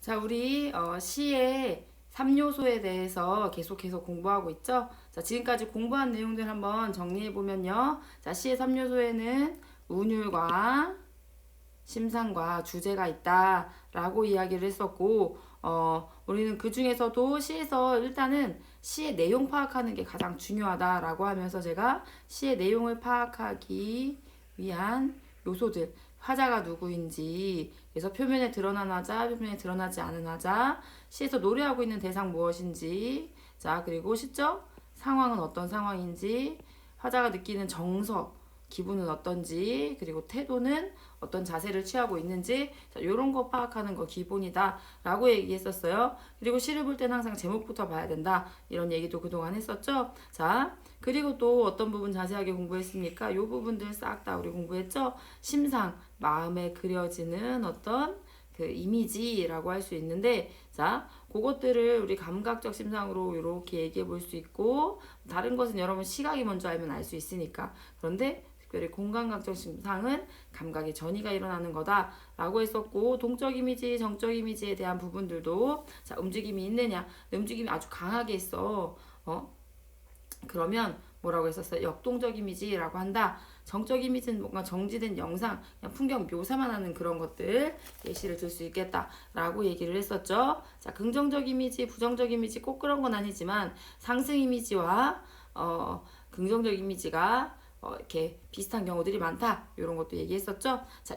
자, 우리 시의 3요소에 대해서 계속해서 공부하고 있죠. 자, 지금까지 공부한 내용들 한번 정리해 보면요. 자, 시의 3요소에는 운율과 심상과 주제가 있다라고 이야기를 했었고, 우리는 그 중에서도 시에서 일단은 시의 내용 파악하는 게 가장 중요하다라고 하면서 제가 시의 내용을 파악하기 위한 요소들, 화자가 누구인지, 그래서 표면에 드러난 화자, 표면에 드러나지 않은 화자, 시에서 노래하고 있는 대상 무엇인지, 자, 그리고 시적 상황은 어떤 상황인지, 화자가 느끼는 정서, 기분은 어떤지, 그리고 태도는 어떤 자세를 취하고 있는지, 자, 요런 거 파악하는 거 기본이다 라고 얘기했었어요. 그리고 시를 볼 때는 항상 제목부터 봐야 된다, 이런 얘기도 그동안 했었죠. 자, 그리고 또 어떤 부분 자세하게 공부했습니까? 요 부분들 싹 다 우리 공부했죠. 심상, 마음에 그려지는 어떤 그 이미지라고 할 수 있는데, 자, 그것들을 우리 감각적 심상으로 이렇게 얘기해 볼 수 있고, 다른 것은 여러분 시각이 먼저 알면 알 수 있으니까. 그런데 특별히 공감각적 심상은 감각의 전이가 일어나는 거다라고 했었고, 동적 이미지, 정적 이미지에 대한 부분들도, 자, 움직임이 있느냐, 움직임이 아주 강하게 있어. 그러면 뭐라고 했었어요? 역동적 이미지라고 한다. 정적 이미지는 뭔가 정지된 영상, 그냥 풍경 묘사만 하는 그런 것들 예시를 들 수 있겠다라고 얘기를 했었죠. 자, 긍정적 이미지, 부정적 이미지 꼭 그런 건 아니지만 상승 이미지와 긍정적 이미지가 이렇게 비슷한 경우들이 많다. 이런 것도 얘기했었죠. 자,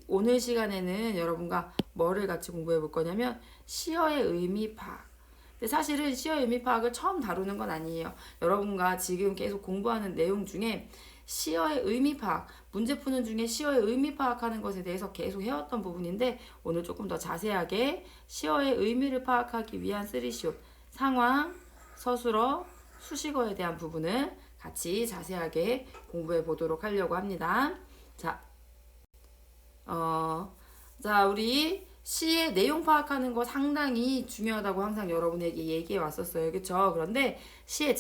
오늘 시간에는 여러분과 뭐를 같이 공부해 볼 거냐면 시어의 의미 파악. 근데 사실은 시어 의미 파악을 처음 다루는 건 아니에요. 여러분과 지금 계속 공부하는 내용 중에 시어의 의미 파악, 문제 푸는 중에 시어의 의미 파악하는 것에 대해서 계속 해왔던 부분인데, 오늘 조금 더 자세하게 시어의 의미를 파악하기 위한 쓰리시옷, 상황, 서술어, 수식어에 대한 부분을 같이 자세하게 공부해 보도록 하려고 합니다. 자, 우리 시의 내용 파악하는 거 상당히 중요하다고 항상 여러분에게 얘기해 왔었어요. 그쵸? 그런데 시의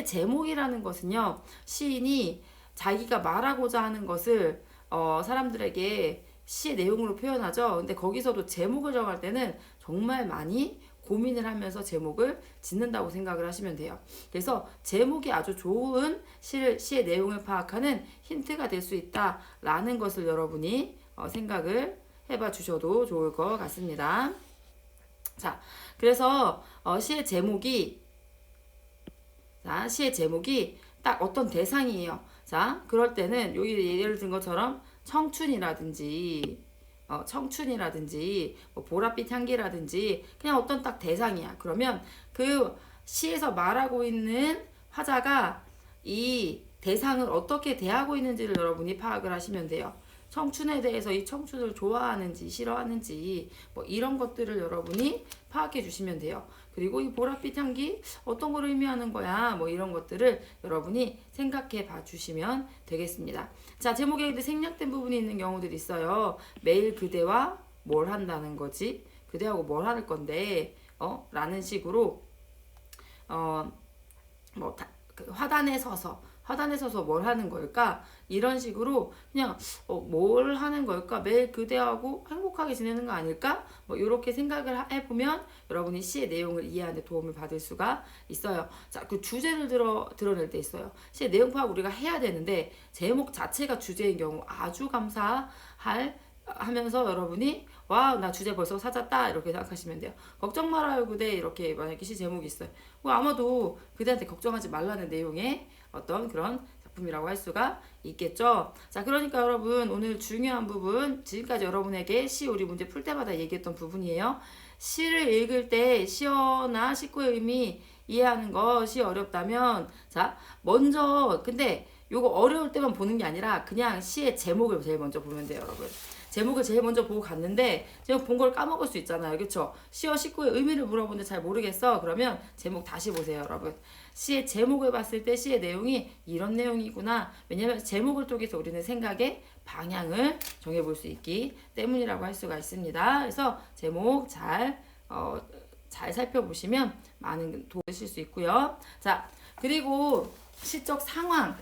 제목이라는 것은요, 시인이 자기가 말하고자 하는 것을 사람들에게 시의 내용으로 표현하죠. 근데 거기서도 제목을 정할 때는 정말 많이 고민을 하면서 제목을 짓는다고 생각을 하시면 돼요. 그래서 제목이 아주 좋은 시의 내용을 파악하는 힌트가 될 수 있다라는 것을 여러분이 생각을 해봐 주셔도 좋을 것 같습니다. 자, 그래서 시의 제목이 딱 어떤 대상이에요. 자, 그럴 때는 여기 예를 든 것처럼 청춘이라든지 뭐 보랏빛 향기라든지 그냥 어떤 딱 대상이야. 그러면 그 시에서 말하고 있는 화자가 이 대상을 어떻게 대하고 있는지를 여러분이 파악을 하시면 돼요. 청춘에 대해서 이 청춘을 좋아하는지 싫어하는지 뭐 이런 것들을 여러분이 파악해 주시면 돼요. 그리고 이 보랏빛 향기 어떤 걸 의미하는 거야, 뭐 이런 것들을 여러분이 생각해 봐 주시면 되겠습니다. 자, 제목에 생략된 부분이 있는 경우들이 있어요. 매일 그대와 뭘 한다는 거지? 그대하고 뭘 할 건데 라는 식으로 그 화단에 서서 뭘 하는 걸까? 이런 식으로 그냥 뭘 하는 걸까? 매일 그대하고 행복하게 지내는 거 아닐까? 뭐 이렇게 생각을 해보면 여러분이 시의 내용을 이해하는 데 도움을 받을 수가 있어요. 자, 그 주제를 드러낼 때 있어요. 시의 내용 파악 우리가 해야 되는데 제목 자체가 주제인 경우 아주 하면서 여러분이 와, 나 주제 벌써 찾았다 이렇게 생각하시면 돼요. 걱정 말아요 그대, 이렇게 만약에 시 제목이 있어요. 아마도 그대한테 걱정하지 말라는 내용의 어떤 그런 작품이라고 할 수가 있겠죠. 자, 그러니까 여러분 오늘 중요한 부분, 지금까지 여러분에게 시 우리 문제 풀 때마다 얘기했던 부분이에요. 시를 읽을 때 시어나 식구의 의미 이해하는 것이 어렵다면, 자, 먼저 근데 요거 어려울 때만 보는 게 아니라 그냥 시의 제목을 제일 먼저 보면 돼요, 여러분. 제목을 제일 먼저 보고 갔는데 제가 본 걸 까먹을 수 있잖아요. 그쵸? 시어 식구의 의미를 물어보는데 잘 모르겠어. 그러면 제목 다시 보세요, 여러분. 시의 제목을 봤을 때 시의 내용이 이런 내용이구나. 왜냐면 제목을 통해서 우리는 생각의 방향을 정해볼 수 있기 때문이라고 할 수가 있습니다. 그래서 제목 잘 살펴보시면 많은 도움을 주실 수 있고요. 자, 그리고 시적 상황에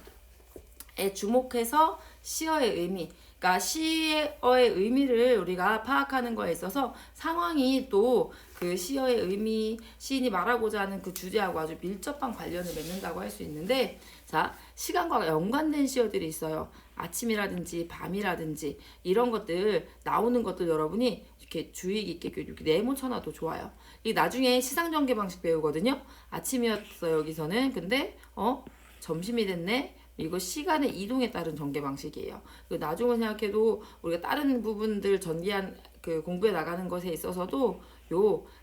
주목해서 시어의 의미, 그러니까 시어의 의미를 우리가 파악하는 거에 있어서 상황이 또 그 시어의 의미, 시인이 말하고자 하는 그 주제하고 아주 밀접한 관련을 맺는다고 할 수 있는데, 자, 시간과 연관된 시어들이 있어요. 아침이라든지 밤이라든지 이런 것들 나오는 것들 여러분이 이렇게 주의 깊게 이렇게 네모쳐놔도 좋아요. 이 나중에 시상전개 방식 배우거든요. 아침이었어 여기서는. 근데 점심이 됐네. 이거 시간의 이동에 따른 전개 방식이에요. 나중에 생각해도 우리가 다른 부분들 전개한 그 공부해 나가는 것에 있어서도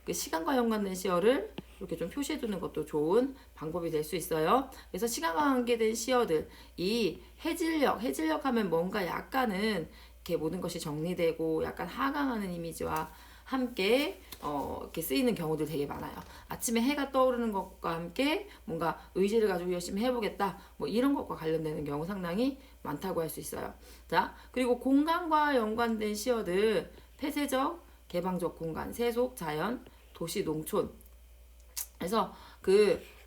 그 시간과 연관된 시어를 이렇게 좀 표시해 두는 것도 좋은 방법이 될 수 있어요. 그래서 시간과 관계된 시어들, 이 해질녘 하면 뭔가 약간은 이렇게 모든 것이 정리되고 약간 하강하는 이미지와 함께 이렇게 쓰이는 경우들 되게 많아요. 아침에 해가 떠오르는 것과 함께 뭔가 의지를 가지고 열심히 해보겠다, 뭐 이런 것과 관련되는 경우 상당히 많다고 할 수 있어요. 자, 그리고 공간과 연관된 시어들, 폐쇄적, 개방적 공간, 세속, 자연, 도시, 농촌. 그래서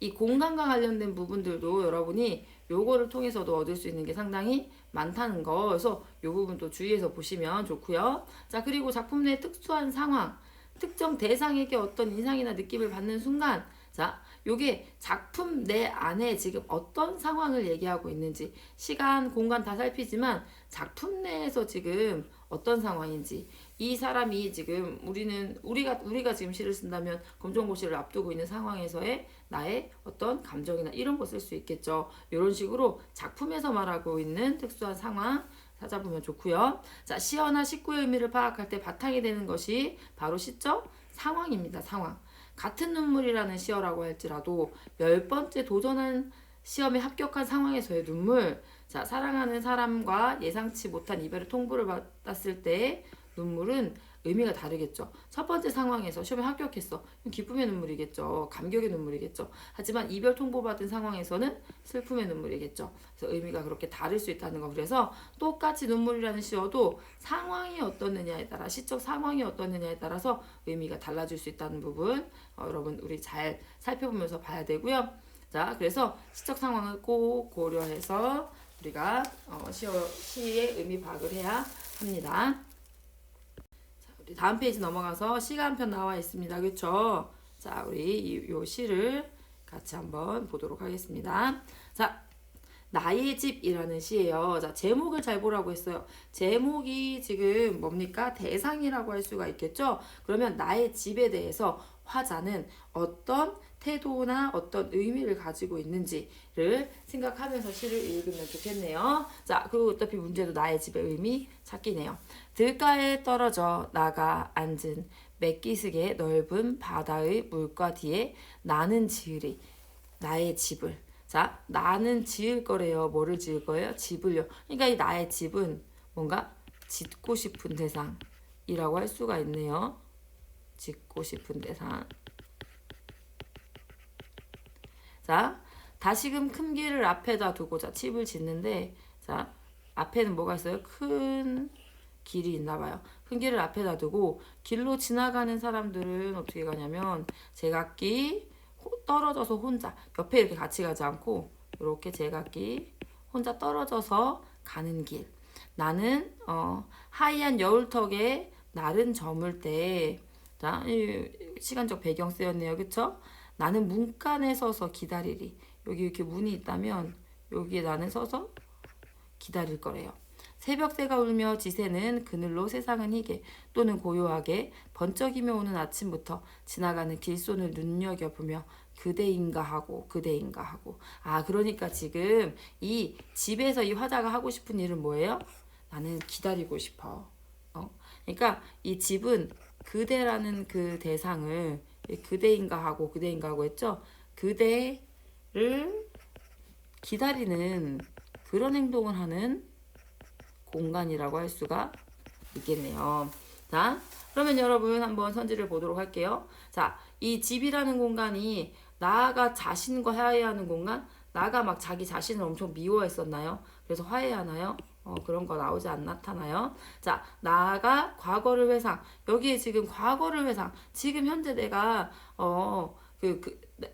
이 공간과 관련된 부분들도 여러분이 요거를 통해서도 얻을 수 있는 게 상당히 많다는 거. 그래서 요 부분도 주의해서 보시면 좋고요. 자, 그리고 작품 내 특수한 상황, 특정 대상에게 어떤 인상이나 느낌을 받는 순간, 자, 요게 작품 내 안에 지금 어떤 상황을 얘기하고 있는지, 시간, 공간 다 살피지만 작품 내에서 지금 어떤 상황인지, 이 사람이 지금 우리가 지금 시를 쓴다면 검정고시를 앞두고 있는 상황에서의 나의 어떤 감정이나 이런 거 쓸 수 있겠죠. 이런 식으로 작품에서 말하고 있는 특수한 상황 찾아보면 좋고요. 자, 시어나 식구의 의미를 파악할 때 바탕이 되는 것이 바로 시적 상황입니다. 상황. 같은 눈물이라는 시어라고 할지라도 10번째 도전한 시험에 합격한 상황에서의 눈물, 자, 사랑하는 사람과 예상치 못한 이별의 통보를 받았을 때 눈물은 의미가 다르겠죠. 첫 번째 상황에서 시험에 합격했어. 기쁨의 눈물이겠죠. 감격의 눈물이겠죠. 하지만 이별 통보받은 상황에서는 슬픔의 눈물이겠죠. 그래서 의미가 그렇게 다를 수 있다는 거. 그래서 똑같이 눈물이라는 시어도 상황이 어떻느냐에 따라, 시적 상황이 어떻느냐에 따라서 의미가 달라질 수 있다는 부분 여러분 우리 잘 살펴보면서 봐야 되고요. 자, 그래서 시적 상황을 꼭 고려해서 우리가 시의 의미 파악을 해야 합니다. 우리 다음 페이지 넘어가서 시가 한 편 나와 있습니다. 그렇죠? 자, 우리 요 시를 같이 한번 보도록 하겠습니다. 자, 나의 집이라는 시예요. 자, 제목을 잘 보라고 했어요. 제목이 지금 뭡니까? 대상이라고 할 수가 있겠죠? 그러면 나의 집에 대해서 화자는 어떤 태도나 어떤 의미를 가지고 있는지를 생각하면서 시를 읽으면 좋겠네요. 자, 그리고 어차피 문제도 나의 집의 의미 찾기네요. 들가에 떨어져 나가 앉은 맥기스게 넓은 바다의 물가 뒤에 나는 지으리. 나의 집을. 자, 나는 지을 거래요. 뭐를 지을 거예요? 집을요. 그러니까 이 나의 집은 뭔가 짓고 싶은 대상이라고 할 수가 있네요. 짓고 싶은 대상. 자, 다시금 큰 길을 앞에다 두고, 자, 집을 짓는데, 자, 앞에는 뭐가 있어요? 큰 길이 있나 봐요. 큰 길을 앞에다 두고 길로 지나가는 사람들은 어떻게 가냐면 제각기 떨어져서 혼자, 옆에 이렇게 같이 가지 않고 이렇게 제각기 혼자 떨어져서 가는 길. 나는 하얀 여울턱에 날은 저물 때, 자, 시간적 배경 쓰였네요. 그쵸? 나는 문간에 서서 기다리리. 여기 이렇게 문이 있다면 여기에 나는 서서 기다릴 거래요. 새벽새가 울며 지새는 그늘로 세상은 희게 또는 고요하게 번쩍이며 오는 아침부터 지나가는 길손을 눈여겨보며 그대인가 하고. 아, 그러니까 지금 이 집에서 이 화자가 하고 싶은 일은 뭐예요? 나는 기다리고 싶어. 그러니까 이 집은 그대라는 그 대상을 그대인가 하고 했죠? 그대를 기다리는 그런 행동을 하는 공간이라고 할 수가 있겠네요. 자, 그러면 여러분 한번 선지를 보도록 할게요. 자, 이 집이라는 공간이 나가 자신과 화해하는 공간? 나가 막 자기 자신을 엄청 미워했었나요? 그래서 화해하나요? 그런 거 나타나요. 자, 나가 과거를 회상. 여기에 지금 과거를 회상. 지금 현재 내가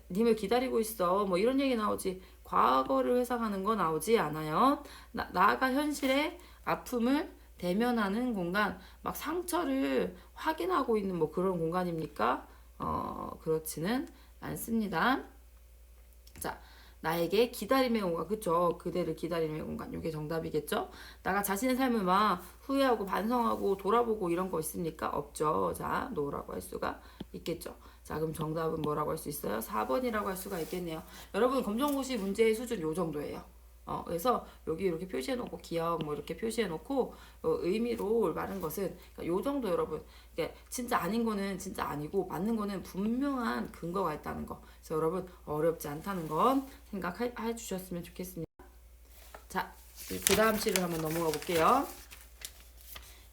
님을 기다리고 있어. 뭐 이런 얘기 나오지. 과거를 회상하는 거 나오지 않아요. 나가 현실의 아픔을 대면하는 공간, 막 상처를 확인하고 있는 뭐 그런 공간입니까? 그렇지는 않습니다. 자, 나에게 기다림의 공간, 그쵸? 그대를 기다림의 공간, 이게 정답이겠죠? 나가 자신의 삶을 막 후회하고 반성하고 돌아보고 이런 거 있습니까? 없죠. 자, 노라고 할 수가 있겠죠. 자, 그럼 정답은 뭐라고 할 수 있어요? 4번이라고 할 수가 있겠네요. 여러분, 검정고시 문제의 수준 요 정도예요. 그래서 여기 이렇게 표시해놓고 기억 뭐 이렇게 표시해놓고 의미로 말한 것은 그러니까 요 정도 여러분. 그러니까 진짜 아닌 거는 진짜 아니고 맞는 거는 분명한 근거가 있다는 거. 그래서 여러분 어렵지 않다는 건 생각해 주셨으면 좋겠습니다. 자, 그 다음 시를 한번 넘어가 볼게요.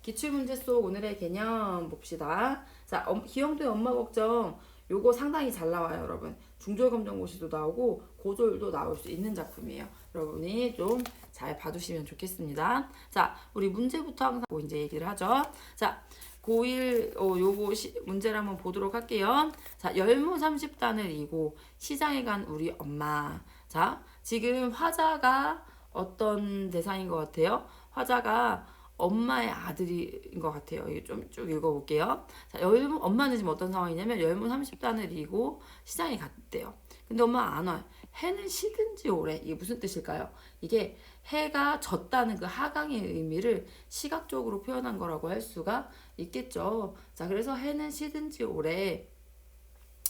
기출문제 속 오늘의 개념 봅시다. 자, 기영도의 엄마 걱정 요거 상당히 잘 나와요, 여러분. 중졸검정고시도 나오고 고졸도 나올 수 있는 작품이에요. 여러분이 좀 잘 봐주시면 좋겠습니다. 자, 우리 문제부터 항상 이제 얘기를 하죠. 자, 고1 요거 문제를 한번 보도록 할게요. 자, 열무 30단을 이고 시장에 간 우리 엄마. 자, 지금 화자가 어떤 대상인 것 같아요? 화자가 엄마의 아들인 것 같아요. 이거 좀 쭉 읽어볼게요. 자, 엄마는 지금 어떤 상황이냐면 열무 30단을 이고 시장에 갔대요. 근데 엄마가 안 와요. 해는 시든지 오래. 이게 무슨 뜻일까요? 이게 해가 졌다는 그 하강의 의미를 시각적으로 표현한 거라고 할 수가 있겠죠. 자, 그래서 해는 시든지 오래.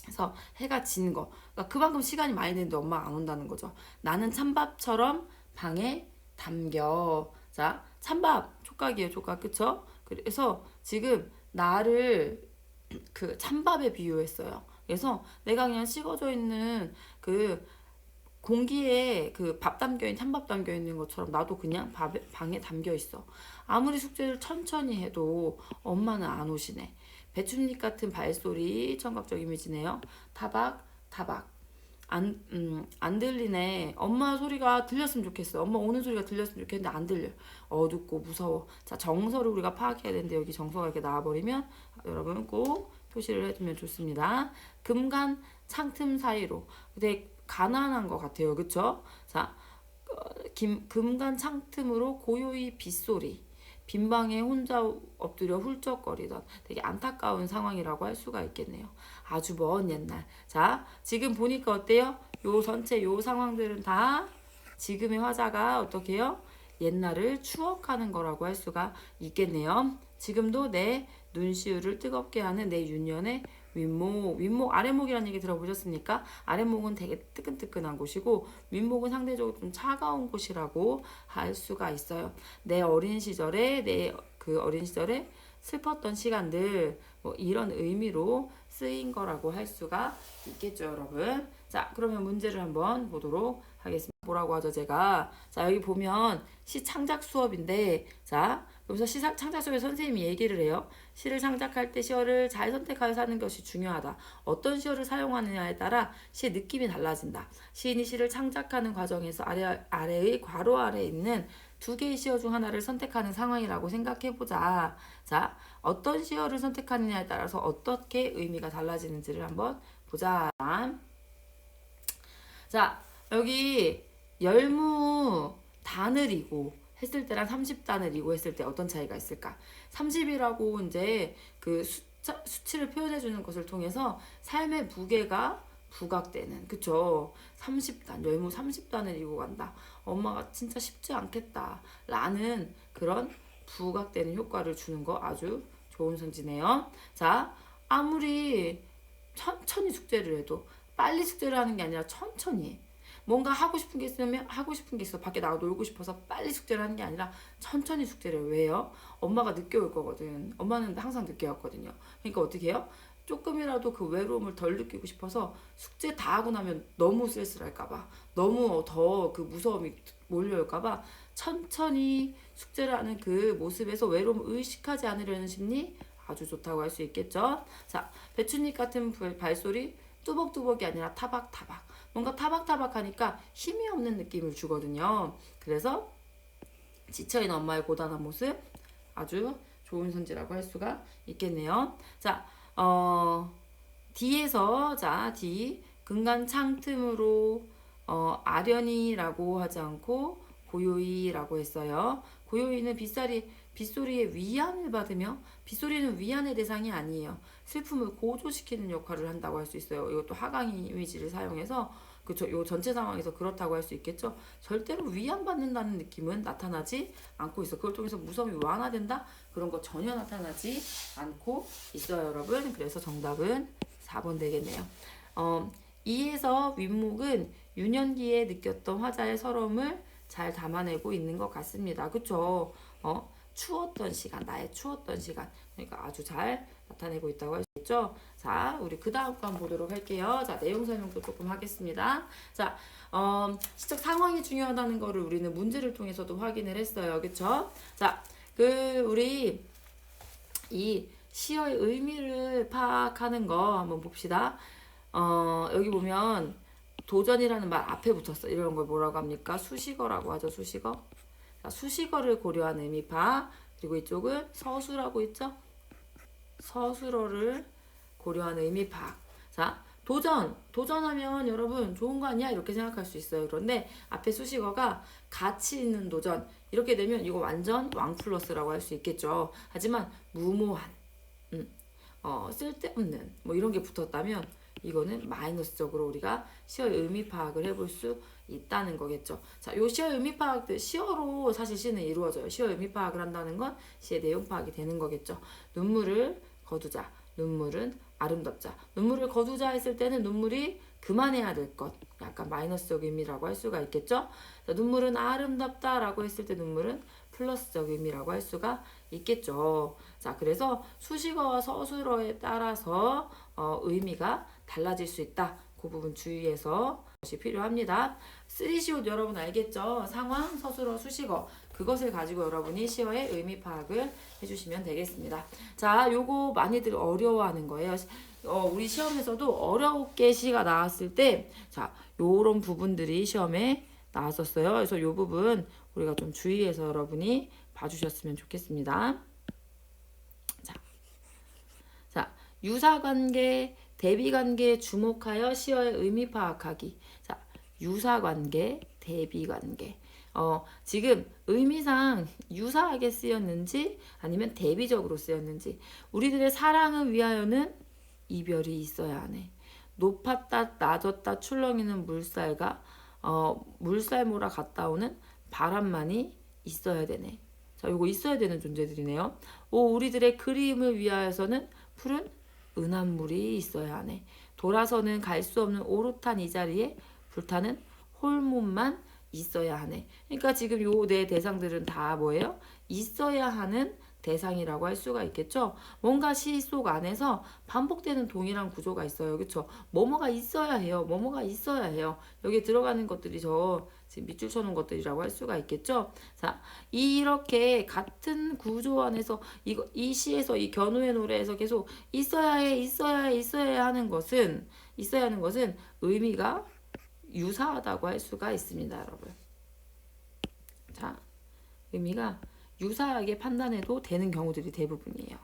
그래서 해가 진 거. 그러니까 그만큼 시간이 많이 됐는데 엄마가 안 온다는 거죠. 나는 찬밥처럼 방에 담겨. 자, 찬밥 촉각이에요, 촉각. 그쵸? 그래서 지금 나를 그 찬밥에 비유했어요. 그래서 내가 그냥 식어져 있는 그 공기에 그 밥 담겨 있는 찬밥 담겨 있는 것처럼 나도 그냥 방에 담겨 있어. 아무리 숙제를 천천히 해도 엄마는 안 오시네. 배춧잎 같은 발소리 청각적 이미지네요. 타박 타박 안 들리네. 엄마 소리가 들렸으면 좋겠어. 엄마 오는 소리가 들렸으면 좋겠는데 안 들려. 어둡고 무서워. 자, 정서를 우리가 파악해야 되는데 여기 정서가 이렇게 나와버리면 여러분 꼭 표시를 해두면 좋습니다. 금간 창틈 사이로. 되게 가난한 것 같아요. 그쵸? 자, 금간 창틈으로 고요히 빗소리. 빈방에 혼자 엎드려 훌쩍거리던 되게 안타까운 상황이라고 할 수가 있겠네요. 아주 먼 옛날. 자, 지금 보니까 어때요? 요 전체 요 상황들은 다 지금의 화자가 어떻게 해요? 옛날을 추억하는 거라고 할 수가 있겠네요. 지금도 내 눈시울을 뜨겁게 하는 내 윤년의 윗목, 아랫목이라는 얘기 들어보셨습니까? 아랫목은 되게 뜨끈뜨끈한 곳이고 윗목은 상대적으로 좀 차가운 곳이라고 할 수가 있어요. 내 어린 시절에 슬펐던 시간들 뭐 이런 의미로 쓰인 거라고 할 수가 있겠죠, 여러분. 자, 그러면 문제를 한번 보도록 하겠습니다. 뭐라고 하죠, 제가? 자, 여기 보면 시 창작 수업인데, 자, 여기서 시 창작 수업에 선생님이 얘기를 해요. 시를 창작할 때 시어를 잘 선택하여서 하는 것이 중요하다. 어떤 시어를 사용하느냐에 따라 시의 느낌이 달라진다. 시인이 시를 창작하는 과정에서 아래의 괄호 아래에 있는 두 개의 시어 중 하나를 선택하는 상황이라고 생각해보자. 자, 어떤 시어를 선택하느냐에 따라서 어떻게 의미가 달라지는지를 한번 보자. 자, 여기 열무 단을이고 했을 때랑 30단을이고 했을 때 어떤 차이가 있을까? 30이라고 이제 그 수치를 표현해 주는 것을 통해서 삶의 무게가 부각되는, 그쵸? 30단, 열무 30단을 이고 간다. 엄마가 진짜 쉽지 않겠다. 라는 그런 부각되는 효과를 주는 거 아주 좋은 선지네요. 자, 아무리 천천히 숙제를 해도 빨리 숙제를 하는 게 아니라 천천히 해. 뭔가 하고 싶은 게 있으면 하고 싶은 게 있어. 밖에 나가 놀고 싶어서 빨리 숙제를 하는 게 아니라 천천히 숙제를 해요. 왜요? 엄마가 늦게 올 거거든. 엄마는 항상 늦게 왔거든요. 그러니까 어떻게 해요? 조금이라도 그 외로움을 덜 느끼고 싶어서 숙제 다 하고 나면 너무 쓸쓸할까봐, 너무 더 그 무서움이 몰려올까봐 천천히 숙제를 하는 그 모습에서 외로움을 의식하지 않으려는 심리 아주 좋다고 할 수 있겠죠. 자, 배춧잎 같은 발소리 뚜벅뚜벅이 아니라 타박타박. 뭔가 타박타박하니까 힘이 없는 느낌을 주거든요. 그래서 지쳐있는 엄마의 고단한 모습 아주 좋은 선지라고 할 수가 있겠네요. 자, D에서 자 D 근간 창틈으로 아련이라고 하지 않고 고요히라고 했어요. 고요히는 빗소리에 위안을 받으며 빗소리는 위안의 대상이 아니에요. 슬픔을 고조시키는 역할을 한다고 할 수 있어요. 이것도 하강 이미지를 사용해서 그쵸, 요 전체 상황에서 그렇다고 할 수 있겠죠. 절대로 위안받는다는 느낌은 나타나지 않고 있어. 그걸 통해서 무서움이 완화된다? 그런 거 전혀 나타나지 않고 있어요, 여러분. 그래서 정답은 4번 되겠네요. 2에서 윗목은 유년기에 느꼈던 화자의 서러움을 잘 담아내고 있는 것 같습니다. 그쵸? 추웠던 시간, 나의 추웠던 시간. 그러니까 아주 잘 나타내고 있다고 할 수 있죠. 자, 우리 그 다음 거 한번 보도록 할게요. 자, 내용 설명도 조금 하겠습니다. 자, 시적 상황이 중요하다는 거를 우리는 문제를 통해서도 확인을 했어요. 그쵸? 자, 우리 이 시어의 의미를 파악하는 거 한번 봅시다. 여기 보면 도전이라는 말 앞에 붙었어. 이런 걸 뭐라고 합니까? 수식어라고 하죠. 수식어. 자, 수식어를 고려한 의미 파악. 그리고 이쪽은 서술하고 있죠. 서술어를 고려한 의미 파악. 자, 도전하면 여러분 좋은 거 아니야? 이렇게 생각할 수 있어요. 그런데 앞에 수식어가 가치 있는 도전. 이렇게 되면 이거 완전 왕플러스라고 할 수 있겠죠. 하지만 무모한, 쓸데없는 뭐 이런 게 붙었다면 이거는 마이너스적으로 우리가 시어의 의미 파악을 해볼 수 있다는 거겠죠. 자, 요 시어의 의미 파악들 시어로 사실 시는 이루어져요. 시어의 의미 파악을 한다는 건 시의 내용 파악이 되는 거겠죠. 눈물을 거두자. 눈물은 아름답자. 눈물을 거두자 했을 때는 눈물이 그만해야 될 것. 약간 마이너스적 의미라고 할 수가 있겠죠. 자, 눈물은 아름답다라고 했을 때 눈물은 플러스적 의미라고 할 수가 있겠죠. 자, 그래서 수식어와 서술어에 따라서 의미가 달라질 수 있다. 그 부분 주의해서 것이 필요합니다. 3시옷 여러분 알겠죠? 상황, 서술어, 수식어 그것을 가지고 여러분이 시어의 의미 파악을 해주시면 되겠습니다. 자, 요거 많이들 어려워하는 거예요. 우리 시험에서도 어렵게 시가 나왔을 때, 자, 요런 부분들이 시험에 나왔었어요. 그래서 요 부분 우리가 좀 주의해서 여러분이 봐주셨으면 좋겠습니다. 자, 유사관계, 대비관계에 주목하여 시어의 의미 파악하기. 자, 유사관계, 대비관계. 지금 의미상 유사하게 쓰였는지 아니면 대비적으로 쓰였는지. 우리들의 사랑을 위하여는 이별이 있어야 하네. 높았다 낮았다 출렁이는 물살과 물살모라 갔다 오는 바람만이 있어야 되네. 자, 요거 있어야 되는 존재들이네요. 우리들의 그리움을 위하여서는 푸른 은한물이 있어야 하네. 돌아서는 갈 수 없는 오롯한 이 자리에 불타는 홀몸만 있어야 하네. 그러니까 지금 요 네 대상들은 다 뭐예요? 있어야 하는 대상이라고 할 수가 있겠죠. 뭔가 시 속 안에서 반복되는 동일한 구조가 있어요. 그렇죠? 뭐뭐가 있어야 해요. 뭐뭐가 있어야 해요. 여기에 들어가는 것들이 지금 밑줄 쳐놓은 것들이라고 할 수가 있겠죠. 자, 이렇게 같은 구조 안에서 이 시에서 이 견우의 노래에서 계속 있어야 해, 있어야 해, 있어야 하는 것은 의미가 유사하다고 할 수가 있습니다, 여러분. 자, 의미가 유사하게 판단해도 되는 경우들이 대부분이에요.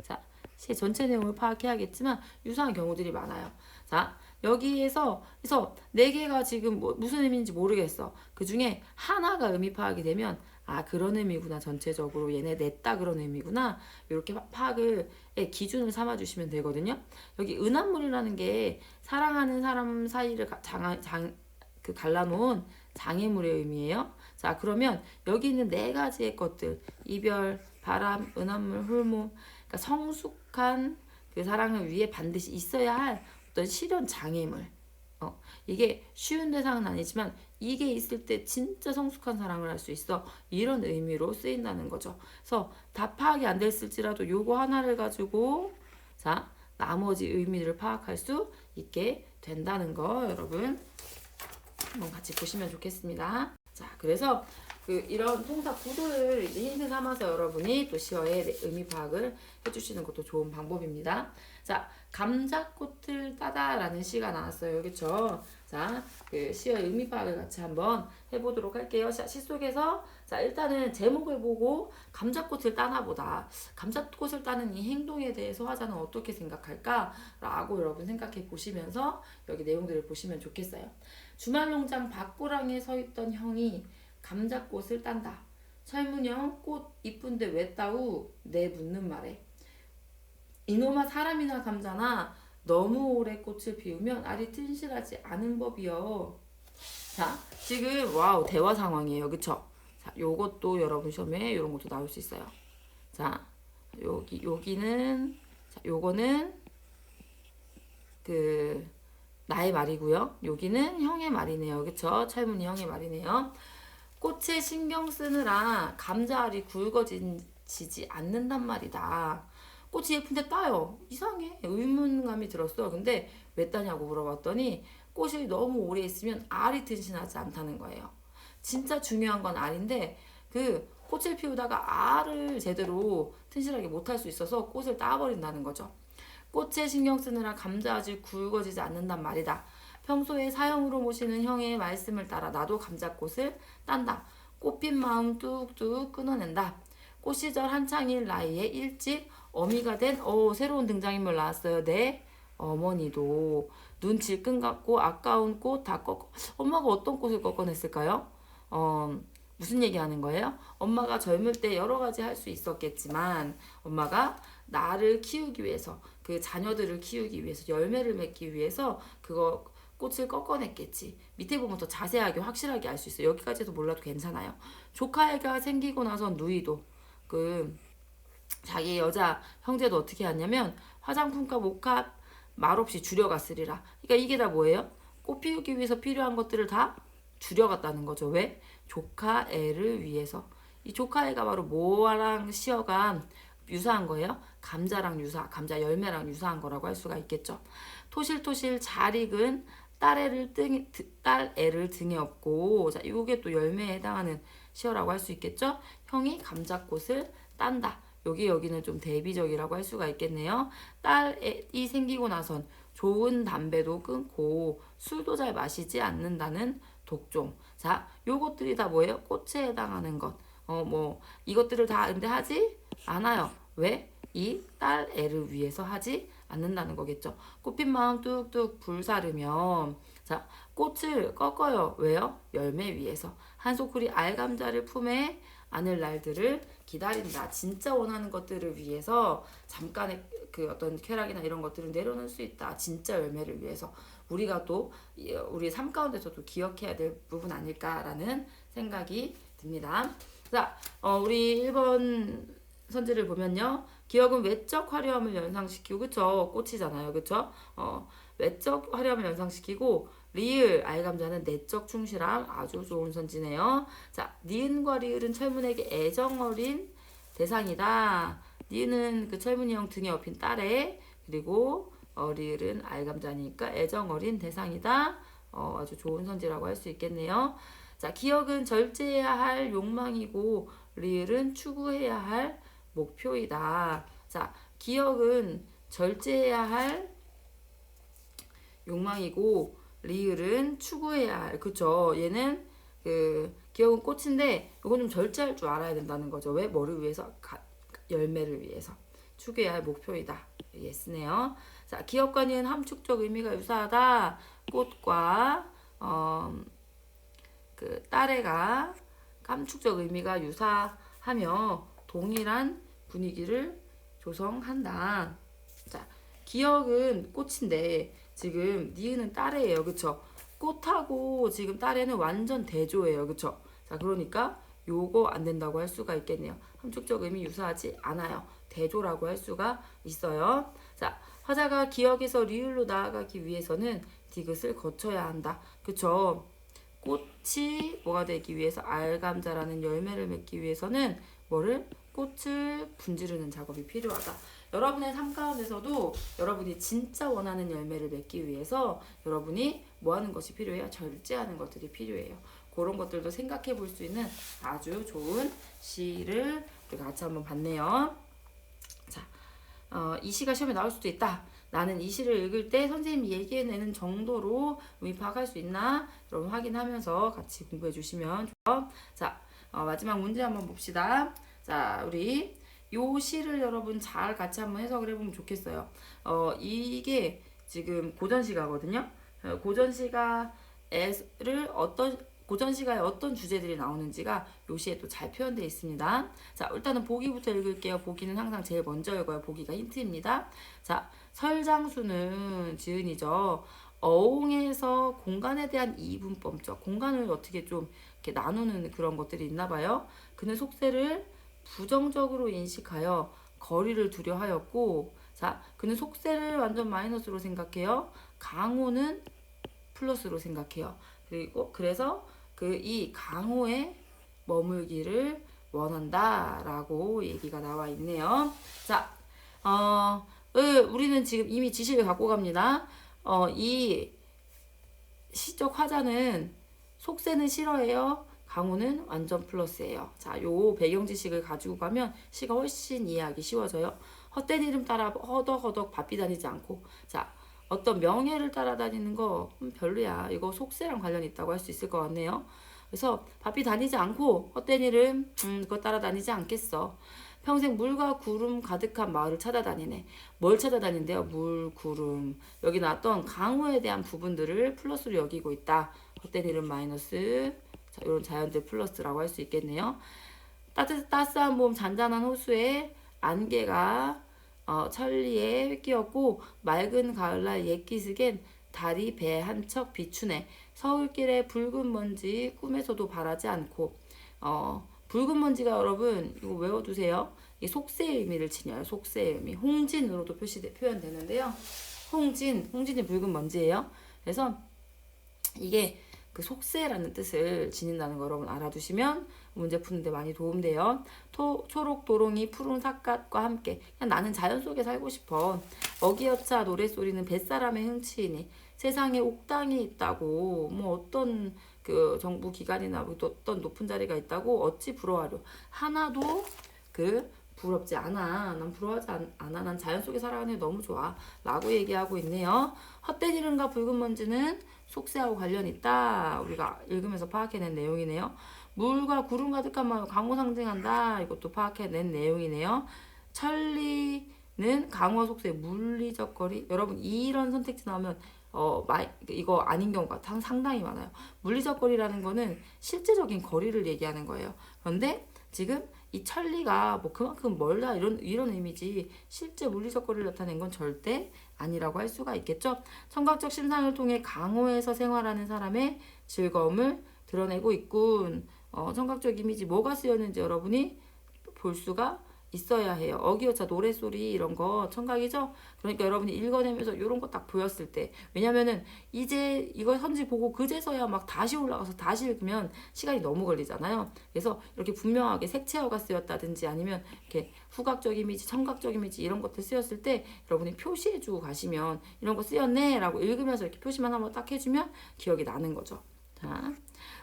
자, 시 전체 내용을 파악해야겠지만 유사한 경우들이 많아요. 자, 여기에서 그래서 네 개가 지금 무슨 의미인지 모르겠어. 그 중에 하나가 의미 파악이 되면 그런 의미구나. 전체적으로 얘네 냈다 그런 의미구나. 이렇게 파악을 기준을 삼아 주시면 되거든요. 여기 은한물이라는 게 사랑하는 사람 사이를 갈라놓은 장애물의 의미예요. 자, 그러면 여기 있는 네 가지의 것들 이별, 바람, 은한물, 홀몸 그러니까 성숙한 그 사랑을 위해 반드시 있어야 할 어떤 실현 장애물 이게 쉬운 대상은 아니지만 이게 있을 때 진짜 성숙한 사랑을 할 수 있어. 이런 의미로 쓰인다는 거죠. 그래서 다 파악이 안 됐을지라도 요거 하나를 가지고 자, 나머지 의미를 파악할 수 있게 된다는 거 여러분 한번 같이 보시면 좋겠습니다. 자, 그래서 이런 통사 구조를 이제 힌트 삼아서 여러분이 또 시어의 의미 파악을 해주시는 것도 좋은 방법입니다. 자, 감자꽃을 따다라는 시가 나왔어요. 그쵸? 자, 시어의 의미 파악을 같이 한번 해보도록 할게요. 시 속에서 자, 일단은 제목을 보고 감자꽃을 따나보다. 감자꽃을 따는 이 행동에 대해서 화자는 어떻게 생각할까? 라고 여러분 생각해 보시면서 여기 내용들을 보시면 좋겠어요. 주말농장 밭고랑에 서 있던 형이 감자꽃을 딴다. 철문형 꽃 이쁜데 왜 따우 내 묻는 말에 이놈아 사람이나 감자나 너무 오래 꽃을 피우면 알이 튼실하지 않은 법이요. 자, 지금 와우 대화 상황이에요. 그쵸? 자, 요것도 여러분 시험에 이런 것도 나올 수 있어요. 자, 여기는 자, 요거는 그 나의 말이고요. 여기는 형의 말이네요. 그쵸? 철문이 형의 말이네요. 꽃에 신경 쓰느라 감자알이 굵어지지 않는단 말이다. 꽃이 예쁜데 따요. 이상해. 의문감이 들었어요. 근데 왜 따냐고 물어봤더니 꽃이 너무 오래 있으면 알이 튼실하지 않다는 거예요. 진짜 중요한 건 알인데 그 꽃을 피우다가 알을 제대로 튼실하게 못할 수 있어서 꽃을 따버린다는 거죠. 꽃에 신경 쓰느라 감자알이 굵어지지 않는단 말이다. 평소에 사형으로 모시는 형의 말씀을 따라 나도 감자꽃을 딴다. 꽃핀 마음 뚝뚝 끊어낸다. 꽃시절 한창일 나이에 일찍 어미가 된 새로운 등장인물 나왔어요. 네. 어머니도 눈 질끈 감고 아까운 꽃 다 꺾어. 엄마가 어떤 꽃을 꺾어냈을까요? 무슨 얘기하는 거예요? 엄마가 젊을 때 여러 가지 할 수 있었겠지만 엄마가 나를 키우기 위해서 그 자녀들을 키우기 위해서 열매를 맺기 위해서 그거 꽃을 꺾어냈겠지. 밑에 보면 더 자세하게 확실하게 알 수 있어요. 여기까지도 몰라도 괜찮아요. 조카애가 생기고 나서 누이도 그 자기 여자 형제도 어떻게 하냐면 화장품값 옷값 말없이 줄여갔으리라. 그러니까 이게 다 뭐예요? 꽃 피우기 위해서 필요한 것들을 다 줄여갔다는 거죠. 왜? 조카애를 위해서. 이 조카애가 바로 뭐랑 시어가 유사한 거예요? 감자랑 감자 열매랑 유사한 거라고 할 수가 있겠죠. 토실토실 잘 익은 딸애를 등에 업고, 자, 이게 또 열매에 해당하는 시어라고 할 수 있겠죠. 형이 감자꽃을 딴다. 여기는 좀 대비적이라고 할 수가 있겠네요. 딸이 생기고 나선 좋은 담배도 끊고 술도 잘 마시지 않는다는 독종. 자, 요것들이 다 뭐예요? 꽃에 해당하는 것. 이것들을 다 근데 하지 않아요. 왜? 이 딸애를 위해서 하지 않는다는 거겠죠. 꽃핀 마음 뚝뚝 불사르면 자, 꽃을 꺾어요. 왜요? 열매 위해서. 한 소쿠리 알감자를 품에 안을 날들을 기다린다. 진짜 원하는 것들을 위해서 잠깐의 그 어떤 쾌락이나 이런 것들을 내려놓을 수 있다. 진짜 열매를 위해서. 우리가 또 우리 삶 가운데서도 기억해야 될 부분 아닐까라는 생각이 듭니다. 자, 우리 1번 선지를 보면요. 기억은 외적 화려함을 연상시키고, 그쵸? 꽃이잖아요. 그쵸? 외적 화려함을 연상시키고, 리을, 알감자는 내적 충실함, 아주 좋은 선지네요. 자, 니은과 리을은 철문에게 애정어린 대상이다. 니은은 그 철문이 형 등에 업힌 딸애, 그리고 리을은 알감자니까 애정어린 대상이다. 아주 좋은 선지라고 할 수 있겠네요. 자, 기억은 절제해야 할 욕망이고, 리을은 추구해야 할 목표이다. 자, 기억은 절제해야 할 욕망이고 리을은 추구해야 할. 그쵸? 얘는 그 기억은 꽃인데 이건 좀 절제할 줄 알아야 된다는 거죠. 왜? 뭐를 위해서? 열매를 위해서. 추구해야 할 목표이다. 예스네요. 자, 기억과 니은 함축적 의미가 유사하다. 꽃과 그 딸애가 함축적 의미가 유사하며 동일한 분위기를 조성한다. 자, 기억은 꽃인데 지금 니은은 딸애예요. 그쵸? 꽃하고 지금 딸애는 완전 대조예요. 그쵸? 자, 그러니까 요거 안 된다고 할 수가 있겠네요. 함축적 의미 유사하지 않아요. 대조라고 할 수가 있어요. 자, 화자가 기억에서 리을로 나아가기 위해서는 디귿을 거쳐야 한다. 그쵸? 꽃이 뭐가 되기 위해서 알감자라는 열매를 맺기 위해서는 뭐를? 꽃을 분지르는 작업이 필요하다. 여러분의 삶 가운데서도 여러분이 진짜 원하는 열매를 맺기 위해서 여러분이 뭐 하는 것이 필요해요? 절제하는 것들이 필요해요. 그런 것들도 생각해 볼 수 있는 아주 좋은 시를 우리가 같이 한번 봤네요. 자, 이 시가 시험에 나올 수도 있다. 나는 이 시를 읽을 때 선생님이 얘기해내는 정도로 의미 파악할 수 있나? 여러분 확인하면서 같이 공부해 주시면 좋아요. 자, 마지막 문제 한번 봅시다. 자, 우리 요 시를 여러분 잘 같이 한번 해석을 해보면 좋겠어요. 이게 지금 고전시가거든요. 고전시가를 어떤 고전 시가에 어떤 주제들이 나오는지가 요 시에 또 잘 표현되어 있습니다. 자, 일단은 보기부터 읽을게요. 보기는 항상 제일 먼저 읽어요. 보기가 힌트입니다. 자, 설장수는 지은이죠. 어옹에서 공간에 대한 이분법적, 공간을 어떻게 좀 이렇게 나누는 그런 것들이 있나 봐요. 그는 속세를 부정적으로 인식하여 거리를 두려 하였고, 자, 그는 속세를 완전 마이너스로 생각해요. 강호는 플러스로 생각해요. 그리고 그래서 그 이 강호에 머물기를 원한다라고 얘기가 나와 있네요. 자, 우리는 지금 이미 지식을 갖고 갑니다. 이 시적 화자는 속세는 싫어해요. 강호는 완전 플러스예요. 자, 요 배경 지식을 가지고 가면 시가 훨씬 이해하기 쉬워져요. 헛된 이름 따라 허덕허덕 바삐 다니지 않고, 자, 어떤 명예를 따라다니는 거 별로야. 이거 속세랑 관련 있다고 할 수 있을 것 같네요. 그래서 바삐 다니지 않고 헛된 이름 그거 따라다니지 않겠어. 평생 물과 구름 가득한 마을을 찾아다니네. 뭘 찾아다닌대요? 물, 구름. 여기 나왔던 강호에 대한 부분들을 플러스로 여기고 있다. 헛된 이름 마이너스. 자, 이런 자연들 플러스라고 할 수 있겠네요. 따스한 봄 잔잔한 호수에 안개가 천리에 끼었고 맑은 가을날 옛기슭엔 달이 배 한 척 비추네. 서울길에 붉은 먼지 꿈에서도 바라지 않고 붉은 먼지가 여러분 이거 외워두세요. 이 속세의 의미를 지녀요. 속세의 의미. 홍진으로도 표현되는데요. 홍진이 붉은 먼지예요. 그래서 이게 그 속세라는 뜻을 지닌다는 거 여러분 알아두시면 문제 푸는데 많이 도움돼요. 초록 도롱이 푸른 삿갓과 함께 그냥 나는 자연 속에 살고 싶어. 어기여차 노랫소리는 뱃사람의 흥치이니 세상에 옥당이 있다고 뭐 어떤 그 정부 기관이나 어떤 높은 자리가 있다고 어찌 부러워하려. 하나도 부럽지 않아. 난 부러워하지 않아. 난 자연 속에 살아가는 게 너무 좋아. 라고 얘기하고 있네요. 헛된 이름과 붉은 먼지는 속세하고 관련이 있다. 우리가 읽으면서 파악해낸 내용이네요. 물과 구름 가득한 마을 강호 상징한다. 이것도 파악해낸 내용이네요. 천리는 강호 속세 물리적 거리. 여러분 이런 선택지 나오면 이거 아닌 경우가 상당히 많아요. 물리적 거리라는 거는 실제적인 거리를 얘기하는 거예요. 그런데 지금 이 천리가 뭐 그만큼 멀다 이런 의미지 실제 물리적 거리를 나타낸 건 절대 아니라고 할 수가 있겠죠. 청각적 심상을 통해 강호에서 생활하는 사람의 즐거움을 드러내고 있군. 청각적 이미지 뭐가 쓰였는지 여러분이 볼 수가 있어야 해요. 어기여차 노랫소리 이런 거 청각이죠. 그러니까 여러분이 읽어내면서 이런 거 딱 보였을 때, 왜냐면은 이제 이거 선지 보고 그제서야 막 다시 올라가서 다시 읽으면 시간이 너무 걸리잖아요. 그래서 이렇게 분명하게 색채어가 쓰였다든지 아니면 이렇게 후각적 이미지, 청각적 이미지 이런 것들 쓰였을 때 여러분이 표시해주고 가시면 이런 거 쓰였네 라고 읽으면서 이렇게 표시만 한번 딱 해주면 기억이 나는 거죠. 자,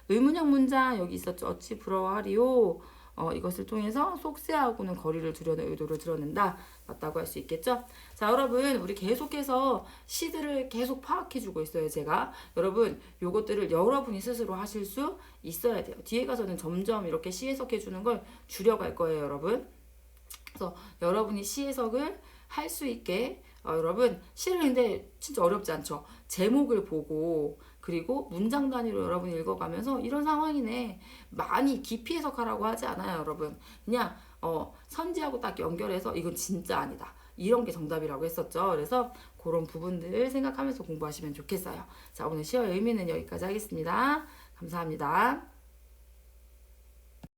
의문형 문장 여기 있었죠. 어찌 부러워하리요. 이것을 통해서 속세하고는 거리를 두려는 의도를 드러낸다. 맞다고 할 수 있겠죠? 자, 여러분 우리 계속해서 시들을 계속 파악해주고 있어요. 제가 여러분 요것들을 여러분이 스스로 하실 수 있어야 돼요. 뒤에 가서는 점점 이렇게 시 해석해주는 걸 줄여갈 거예요. 여러분. 그래서 여러분이 시 해석을 할 수 있게 여러분 시를 근데 진짜 어렵지 않죠? 제목을 보고 그리고 문장 단위로 여러분이 읽어가면서 이런 상황이네. 많이 깊이 해석하라고 하지 않아요, 여러분. 그냥 선지하고 딱 연결해서 이건 진짜 아니다. 이런 게 정답이라고 했었죠. 그래서 그런 부분들 생각하면서 공부하시면 좋겠어요. 자, 오늘 시의 의미는 여기까지 하겠습니다. 감사합니다.